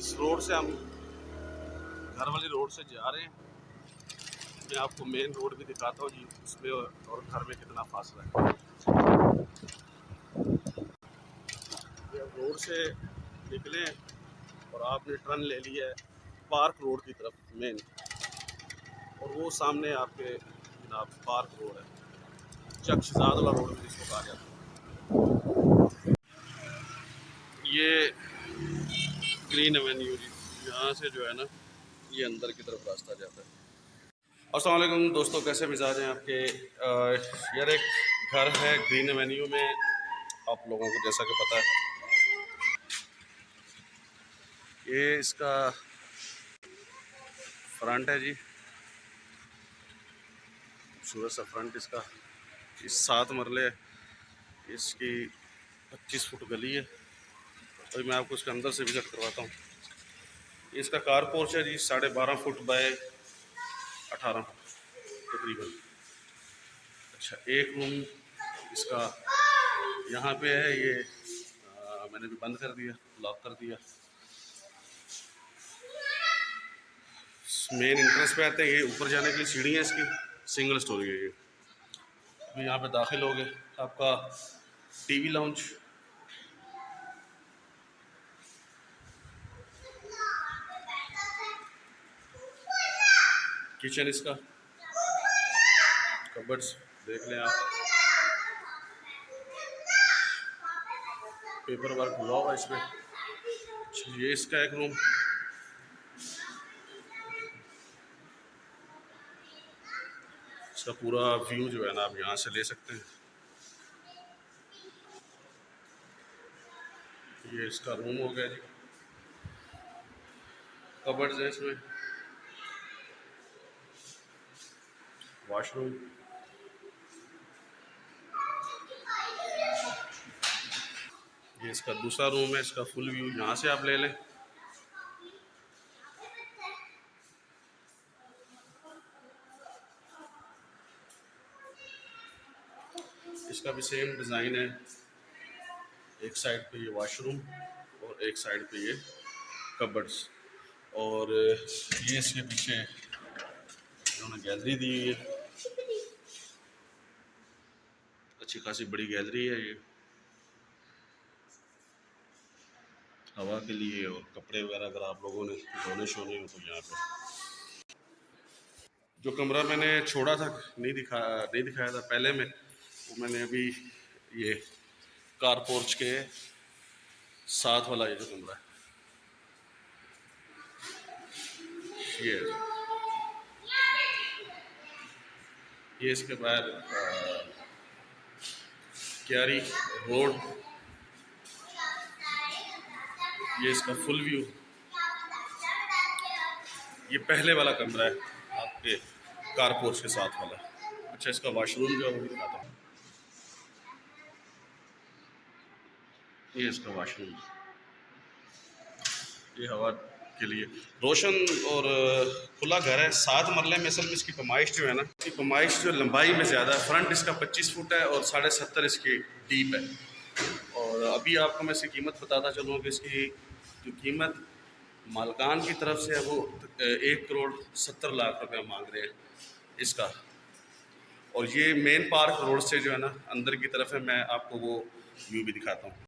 इस रोड से हम घर वाली रोड से जा रहे हैं। मैं आपको मेन रोड भी दिखाता हूँ जी, उसमें और घर में कितना फासला है। ये रोड से निकले और आपने टर्न ले लिया है पार्क रोड की तरफ मेन, और वो सामने आपके जनाब पार्क रोड है, चकशजाद वाला रोड भी जिसको कहा जाता है। ये ग्रीन एवेन्यू जी, यहाँ से जो है ना ये अंदर की तरफ रास्ता जाता है। अस्सलाम वालेकुम दोस्तों, कैसे मिजाज हैं आपके। यार एक घर है ग्रीन एवेन्यू में, आप लोगों को जैसा कि पता है ये इसका फ्रंट है जी, खूबसूरत सा फ्रंट इसका। इस 7 मरले इसकी 25 फुट गली है, तो मैं आपको इसके अंदर से विजिट करवाता हूँ। इसका कार पोर्च है जी 12.5 फुट बाय 18 फुट तकरीबन। अच्छा, एक रूम इसका यहाँ पे है, ये मैंने भी बंद कर दिया, लॉक कर दिया। मेन एंट्रेंस पे आते हैं, ये ऊपर जाने के लिए सीढ़ी है इसकी, सिंगल स्टोरी है ये। अभी यहाँ पे दाखिल हो गए, आपका टीवी लाउंज, किचन इसका, कबर्ड्स देख लें आप, पेपर वर्क हुआ हुआ इसमें। ये इसका एक रूम, इसका पूरा व्यू जो है ना आप यहाँ से ले सकते हैं। ये इसका रूम हो गया जी, कबर्ड्स है इसमें, वॉशरूम, ये इसका दूसरा रूम है, इसका फुल व्यू यहाँ से आप ले लें। इसका भी सेम डिज़ाइन है, एक साइड पे ये वॉशरूम और एक साइड पे ये कबर्ड्स, और ये इसके पीछे इन्होंने गैलरी दी हुई है, अच्छी खासी बड़ी गैलरी है ये, हवा के लिए और कपड़े वगैरह अगर आप लोगों ने धोने शोने हो तो यहाँ पे। जो कमरा मैंने छोड़ा था, नहीं दिखाया था पहले में, वो मैंने अभी ये कार पोर्च के साथ वाला ये जो कमरा है ये इसके बाद क्यारी रोड, ये इसका फुल व्यू। ये पहले वाला कमरा है आपके कार पोर्च के साथ वाला। अच्छा, इसका वॉशरूम जो है वो भी दिखाता हूँ, ये इसका वॉशरूम, ये हवा के लिए रोशन और खुला घर है। 7 मरले में असल में इसकी पैमाइश जो है ना, इसकी पैमाइश जो लंबाई में ज़्यादा है, फ्रंट इसका 25 फुट है और 70.5 इसकी डीप है। और अभी आपको मैं इसकी कीमत बताता चलूँ कि इसकी जो कीमत मालकान की तरफ से है वो 1,70,00,000 रुपया मांग रहे हैं इसका। और ये मेन पार्क रोड से जो है ना अंदर की तरफ है, मैं आपको वो व्यू भी दिखाता हूँ।